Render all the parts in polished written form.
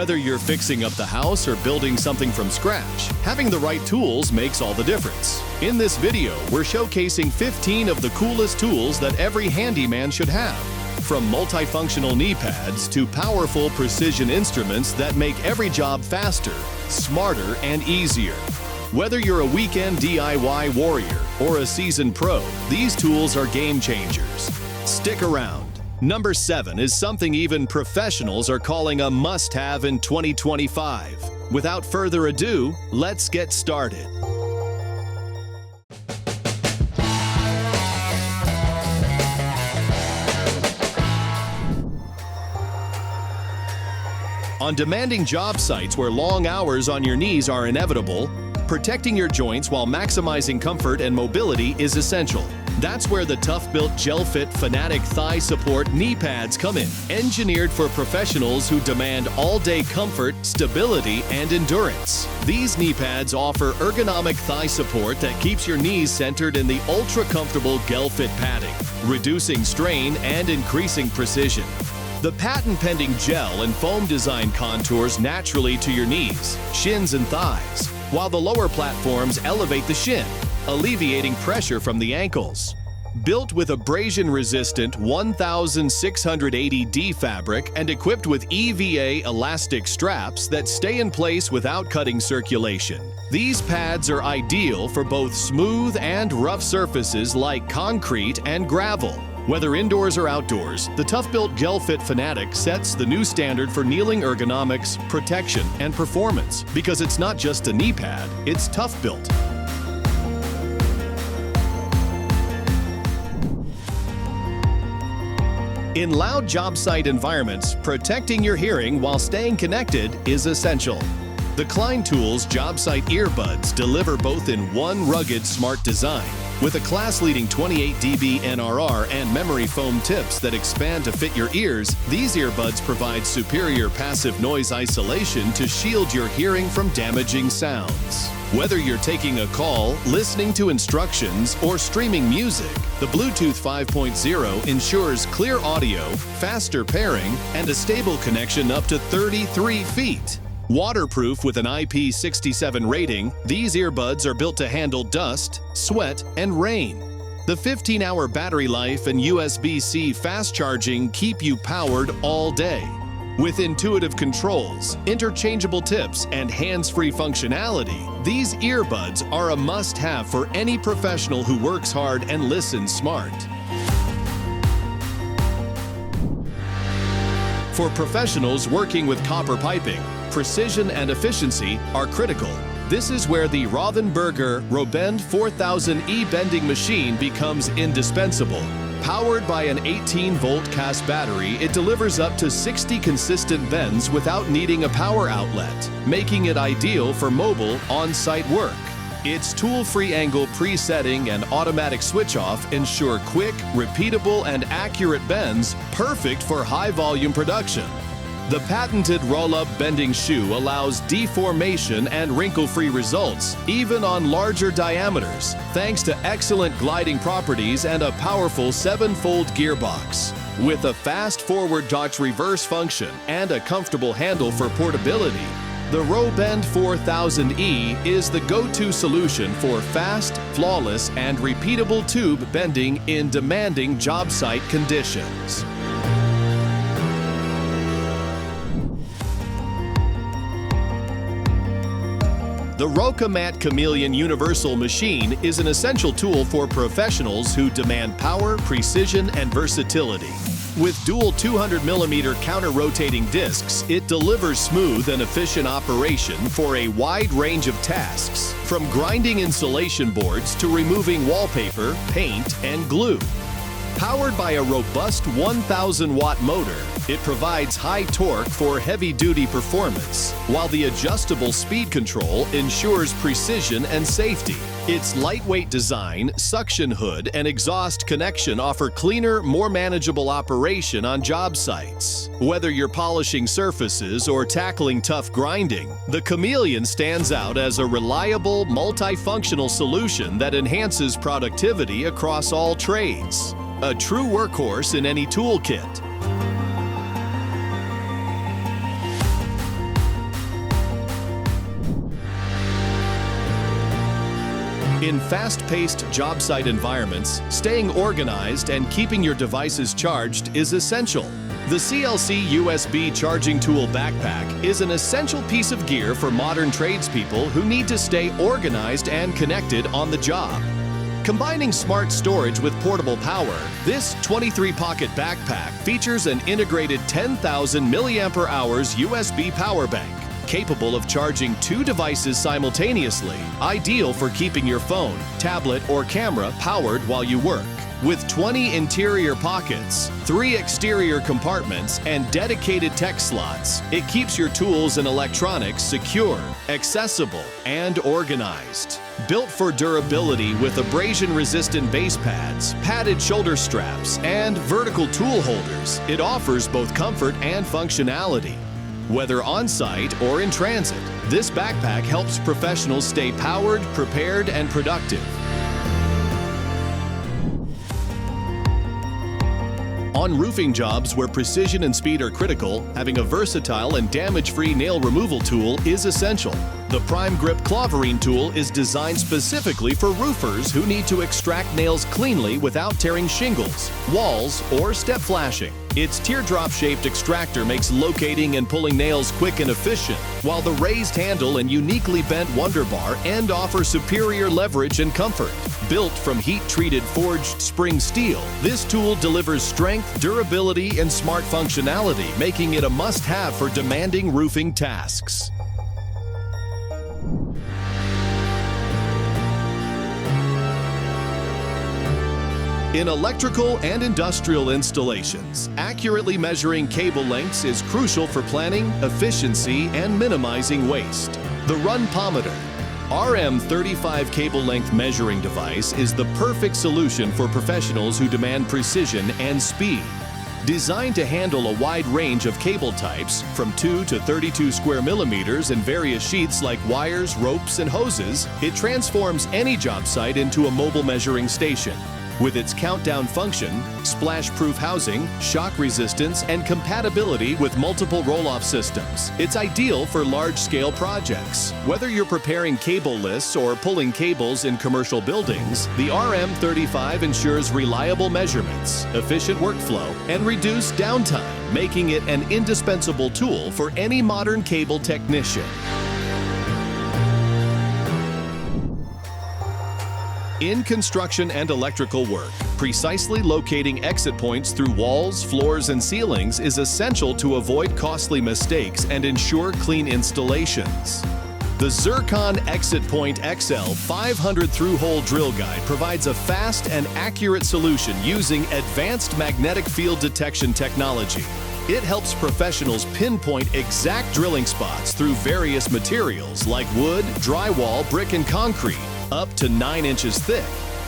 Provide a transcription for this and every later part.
Whether you're fixing up the house or building something from scratch, having the right tools makes all the difference. In this video, we're showcasing 15 of the coolest tools that every handyman should have. From multifunctional knee pads to powerful precision instruments that make every job faster, smarter, and easier. Whether you're a weekend DIY warrior or a seasoned pro, these tools are game changers. Stick around. Number 7 is something even professionals are calling a must-have in 2025. Without further ado, let's get started. On demanding job sites where long hours on your knees are inevitable, protecting your joints while maximizing comfort and mobility is essential. That's where the ToughBuilt GelFit Fanatic thigh support knee pads come in. Engineered for professionals who demand all-day comfort, stability, and endurance. These knee pads offer ergonomic thigh support that keeps your knees centered in the ultra-comfortable GelFit padding, reducing strain and increasing precision. The patent-pending gel and foam design contours naturally to your knees, shins, and thighs, while the lower platforms elevate the shin, alleviating pressure from the ankles. Built with abrasion-resistant 1680D fabric and equipped with EVA elastic straps that stay in place without cutting circulation. These pads are ideal for both smooth and rough surfaces like concrete and gravel. Whether indoors or outdoors, the ToughBuilt GelFit Fanatic sets the new standard for kneeling ergonomics, protection, and performance, because it's not just a knee pad, it's ToughBuilt. In loud job site environments, protecting your hearing while staying connected is essential. The Klein Tools Jobsite Earbuds deliver both in one rugged, smart design, with a class-leading 28 dB NRR and memory foam tips that expand to fit your ears. These earbuds provide superior passive noise isolation to shield your hearing from damaging sounds. Whether you're taking a call, listening to instructions, or streaming music, the Bluetooth 5.0 ensures clear audio, faster pairing, and a stable connection up to 33 feet. Waterproof with an IP67 rating, these earbuds are built to handle dust, sweat, and rain. The 15-hour battery life and USB-C fast charging keep you powered all day. With intuitive controls, interchangeable tips, and hands-free functionality, these earbuds are a must-have for any professional who works hard and listens smart. For professionals working with copper piping, precision and efficiency are critical. This is where the ROTHENBERGER Robend 4000E bending machine becomes indispensable. Powered by an 18-volt cast battery, it delivers up to 60 consistent bends without needing a power outlet, making it ideal for mobile, on-site work. Its tool-free angle presetting and automatic switch-off ensure quick, repeatable, and accurate bends, perfect for high-volume production. The patented roll-up bending shoe allows deformation and wrinkle-free results, even on larger diameters, thanks to excellent gliding properties and a powerful 7-fold gearbox. With a fast forward Dodge reverse function and a comfortable handle for portability, the Robend 4000E is the go-to solution for fast, flawless, and repeatable tube bending in demanding job site conditions. The ROKAMAT Chameleon Universal Machine is an essential tool for professionals who demand power, precision, and versatility. With dual 200mm counter-rotating discs, it delivers smooth and efficient operation for a wide range of tasks, from grinding insulation boards to removing wallpaper, paint, and glue. Powered by a robust 1,000-watt motor, it provides high torque for heavy-duty performance, while the adjustable speed control ensures precision and safety. Its lightweight design, suction hood, and exhaust connection offer cleaner, more manageable operation on job sites. Whether you're polishing surfaces or tackling tough grinding, the Chameleon stands out as a reliable, multifunctional solution that enhances productivity across all trades. A true workhorse in any toolkit. In fast-paced job site environments, staying organized and keeping your devices charged is essential. The CLC USB Charging Tool Backpack is an essential piece of gear for modern tradespeople who need to stay organized and connected on the job. Combining smart storage with portable power, this 23-pocket backpack features an integrated 10,000 mAh USB power bank, capable of charging 2 devices simultaneously, ideal for keeping your phone, tablet, or camera powered while you work. With 20 interior pockets, 3 exterior compartments, and dedicated tech slots, it keeps your tools and electronics secure, accessible, and organized. Built for durability with abrasion-resistant base pads, padded shoulder straps, and vertical tool holders, it offers both comfort and functionality. Whether on-site or in transit, this backpack helps professionals stay powered, prepared, and productive. On roofing jobs where precision and speed are critical, having a versatile and damage-free nail removal tool is essential. The Primegrip Clawverine tool is designed specifically for roofers who need to extract nails cleanly without tearing shingles, walls, or step flashing. Its teardrop-shaped extractor makes locating and pulling nails quick and efficient, while the raised handle and uniquely bent Wonder Bar end offer superior leverage and comfort. Built from heat-treated forged spring steel, this tool delivers strength, durability, and smart functionality, making it a must-have for demanding roofing tasks. In electrical and industrial installations, accurately measuring cable lengths is crucial for planning, efficiency, and minimizing waste. The RUNPOMETER RM35 cable length measuring device is the perfect solution for professionals who demand precision and speed. Designed to handle a wide range of cable types, from 2 to 32 square millimeters in various sheaths like wires, ropes, and hoses, it transforms any job site into a mobile measuring station. With its countdown function, splash-proof housing, shock resistance, and compatibility with multiple roll-off systems, it's ideal for large-scale projects. Whether you're preparing cable lists or pulling cables in commercial buildings, the RM35 ensures reliable measurements, efficient workflow, and reduced downtime, making it an indispensable tool for any modern cable technician. In construction and electrical work, precisely locating exit points through walls, floors, and ceilings is essential to avoid costly mistakes and ensure clean installations. The Zircon ExitPoint XL 500 through-hole drill guide provides a fast and accurate solution using advanced magnetic field detection technology. It helps professionals pinpoint exact drilling spots through various materials like wood, drywall, brick, and concrete, up to 9 inches thick.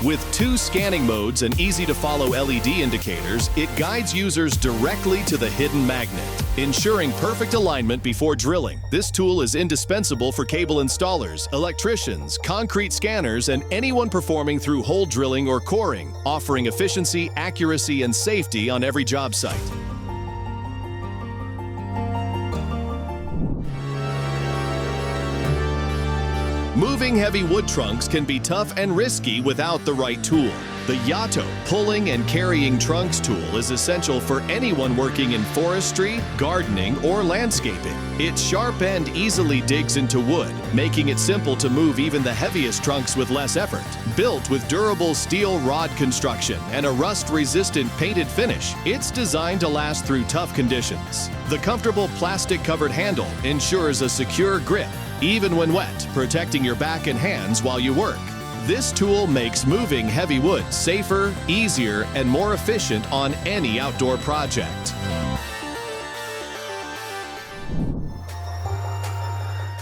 With 2 scanning modes and easy-to-follow LED indicators, it guides users directly to the hidden magnet, ensuring perfect alignment before drilling. This tool is indispensable for cable installers, electricians, concrete scanners, and anyone performing through hole drilling or coring, offering efficiency, accuracy, and safety on every job site. Moving heavy wood trunks can be tough and risky without the right tool. The YATO pulling and carrying trunks tool is essential for anyone working in forestry, gardening, or landscaping. Its sharp end easily digs into wood, making it simple to move even the heaviest trunks with less effort. Built with durable steel rod construction and a rust-resistant painted finish, it's designed to last through tough conditions. The comfortable plastic-covered handle ensures a secure grip, even when wet, protecting your back and hands while you work. This tool makes moving heavy wood safer, easier, and more efficient on any outdoor project.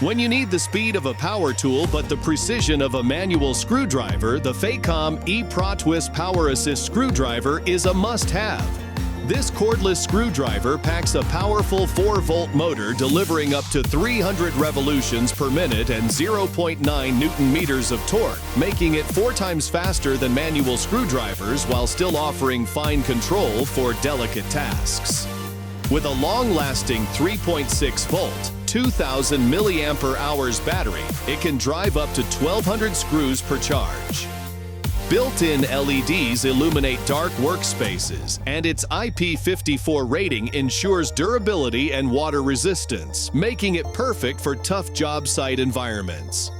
When you need the speed of a power tool but the precision of a manual screwdriver, the FACOM E-PROTWIST Power Assist Screwdriver is a must-have. This cordless screwdriver packs a powerful 4-volt motor delivering up to 300 revolutions per minute and 0.9 Newton-meters of torque, making it 4 times faster than manual screwdrivers while still offering fine control for delicate tasks. With a long-lasting 3.6-volt, 2,000 milliampere hours battery, it can drive up to 1,200 screws per charge. Built-in LEDs illuminate dark workspaces, and its IP54 rating ensures durability and water resistance, making it perfect for tough job site environments.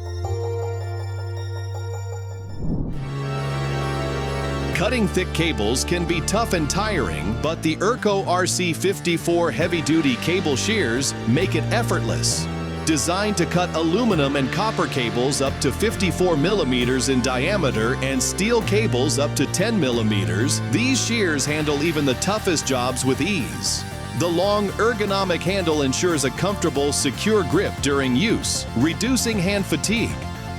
Cutting thick cables can be tough and tiring, but the ERKO RC54 Heavy-duty cable shears make it effortless. Designed to cut aluminum and copper cables up to 54 millimeters in diameter and steel cables up to 10 millimeters, these shears handle even the toughest jobs with ease. The long, ergonomic handle ensures a comfortable, secure grip during use, reducing hand fatigue.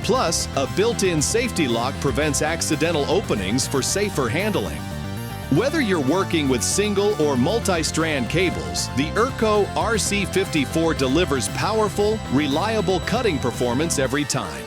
Plus, a built-in safety lock prevents accidental openings for safer handling. Whether you're working with single or multi-strand cables, the ERKO RC54 delivers powerful, reliable cutting performance every time.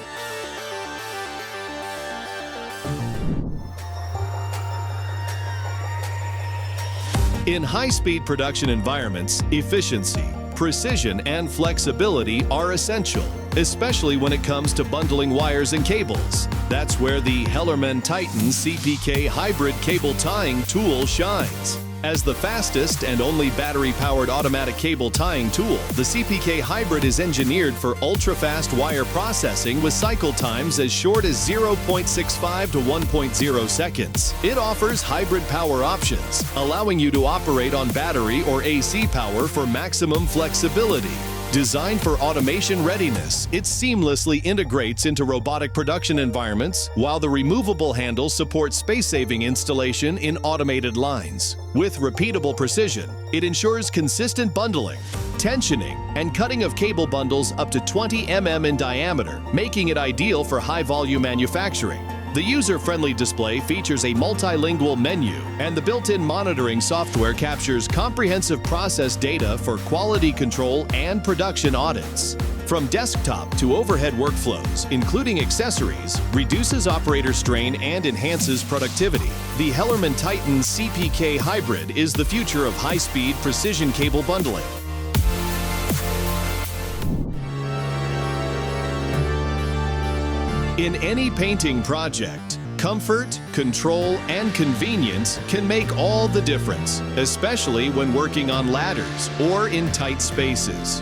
In high-speed production environments, efficiency, precision, and flexibility are essential, especially when it comes to bundling wires and cables. That's where the HellermannTyton CPK hybrid cable tying tool shines. As the fastest and only battery-powered automatic cable tying tool, the CPK Hybrid is engineered for ultra-fast wire processing with cycle times as short as 0.65 to 1.0 seconds. It offers hybrid power options, allowing you to operate on battery or AC power for maximum flexibility. Designed for automation readiness, it seamlessly integrates into robotic production environments, while the removable handle supports space-saving installation in automated lines. With repeatable precision, it ensures consistent bundling, tensioning, and cutting of cable bundles up to 20 mm in diameter, making it ideal for high-volume manufacturing. The user-friendly display features a multilingual menu, and the built-in monitoring software captures comprehensive process data for quality control and production audits. From desktop to overhead workflows, including accessories, reduces operator strain and enhances productivity. The HellermannTyton CPK Hybrid is the future of high-speed precision cable bundling. In any painting project, comfort, control, and convenience can make all the difference, especially when working on ladders or in tight spaces.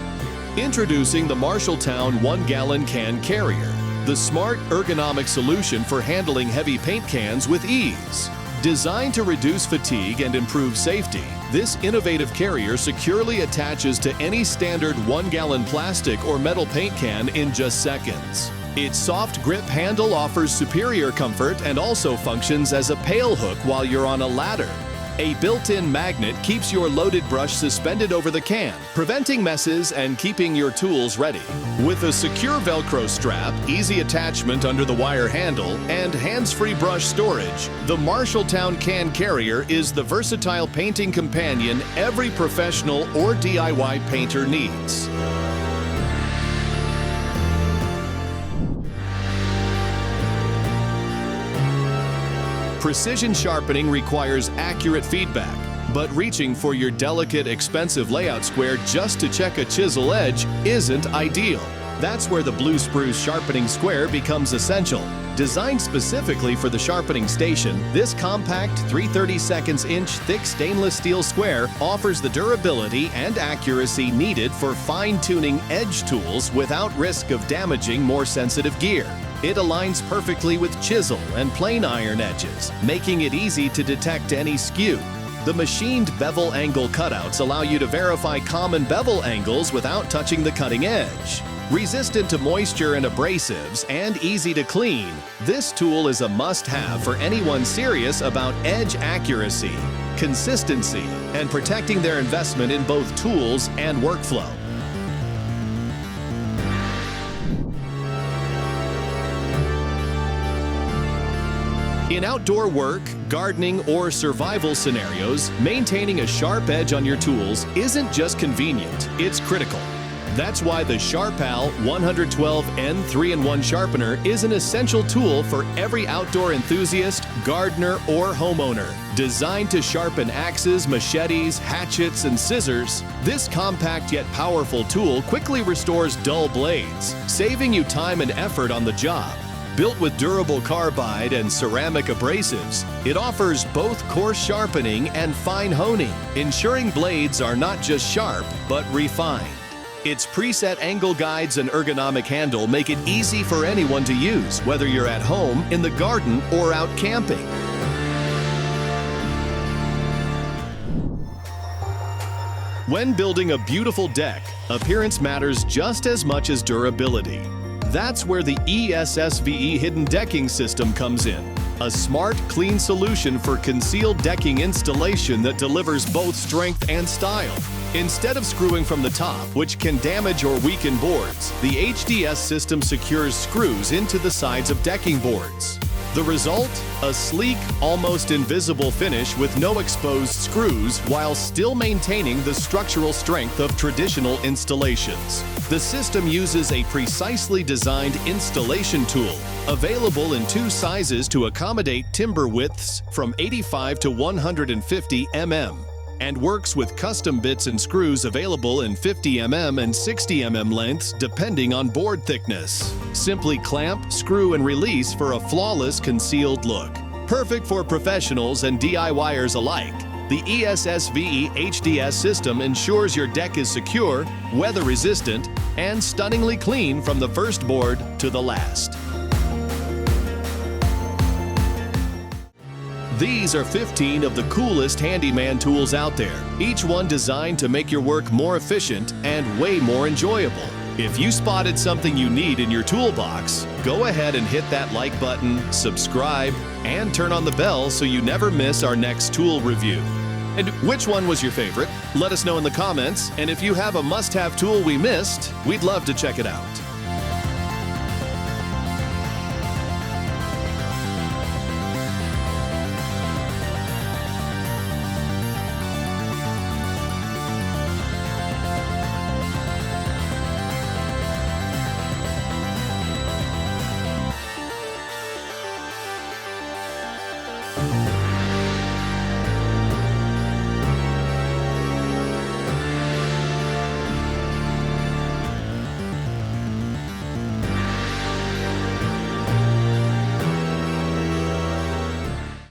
Introducing the MARSHALLTOWN 1-gallon can carrier, the smart, ergonomic solution for handling heavy paint cans with ease. Designed to reduce fatigue and improve safety, this innovative carrier securely attaches to any standard 1-gallon plastic or metal paint can in just seconds. Its soft grip handle offers superior comfort and also functions as a pail hook while you're on a ladder. A built-in magnet keeps your loaded brush suspended over the can, preventing messes and keeping your tools ready. With a secure Velcro strap, easy attachment under the wire handle, and hands-free brush storage, the MARSHALLTOWN Can Carrier is the versatile painting companion every professional or DIY painter needs. Precision sharpening requires accurate feedback, but reaching for your delicate, expensive layout square just to check a chisel edge isn't ideal. That's where the blue spruce sharpening square becomes essential. Designed specifically for the sharpening station, this compact 3/32 thick stainless steel square offers the durability and accuracy needed for fine-tuning edge tools without risk of damaging more sensitive gear. It aligns perfectly with chisel and plane iron edges, making it easy to detect any skew. The machined bevel angle cutouts allow you to verify common bevel angles without touching the cutting edge. Resistant to moisture and abrasives and easy to clean, this tool is a must-have for anyone serious about edge accuracy, consistency, and protecting their investment in both tools and workflow. In outdoor work, gardening, or survival scenarios, maintaining a sharp edge on your tools isn't just convenient, it's critical. That's why the Sharpal 112N 3-in-1 sharpener is an essential tool for every outdoor enthusiast, gardener, or homeowner. Designed to sharpen axes, machetes, hatchets, and scissors, this compact yet powerful tool quickly restores dull blades, saving you time and effort on the job. Built with durable carbide and ceramic abrasives, it offers both coarse sharpening and fine honing, ensuring blades are not just sharp, but refined. Its preset angle guides and ergonomic handle make it easy for anyone to use, whether you're at home, in the garden, or out camping. When building a beautiful deck, appearance matters just as much as durability. That's where the ESSVE hidden decking system comes in. A smart, clean solution for concealed decking installation that delivers both strength and style. Instead of screwing from the top, which can damage or weaken boards, the HDS system secures screws into the sides of decking boards. The result? A sleek, almost invisible finish with no exposed screws while still maintaining the structural strength of traditional installations. The system uses a precisely designed installation tool, available in 2 sizes to accommodate timber widths from 85 to 150 mm, and works with custom bits and screws available in 50 mm and 60 mm lengths depending on board thickness. Simply clamp, screw, and release for a flawless concealed look. Perfect for professionals and DIYers alike, the ESSVE HDS system ensures your deck is secure, weather-resistant, and stunningly clean from the first board to the last. These are 15 of the coolest handyman tools out there, each one designed to make your work more efficient and way more enjoyable. If you spotted something you need in your toolbox, go ahead and hit that like button, subscribe, and turn on the bell so you never miss our next tool review. And which one was your favorite? Let us know in the comments, and if you have a must-have tool we missed, we'd love to check it out.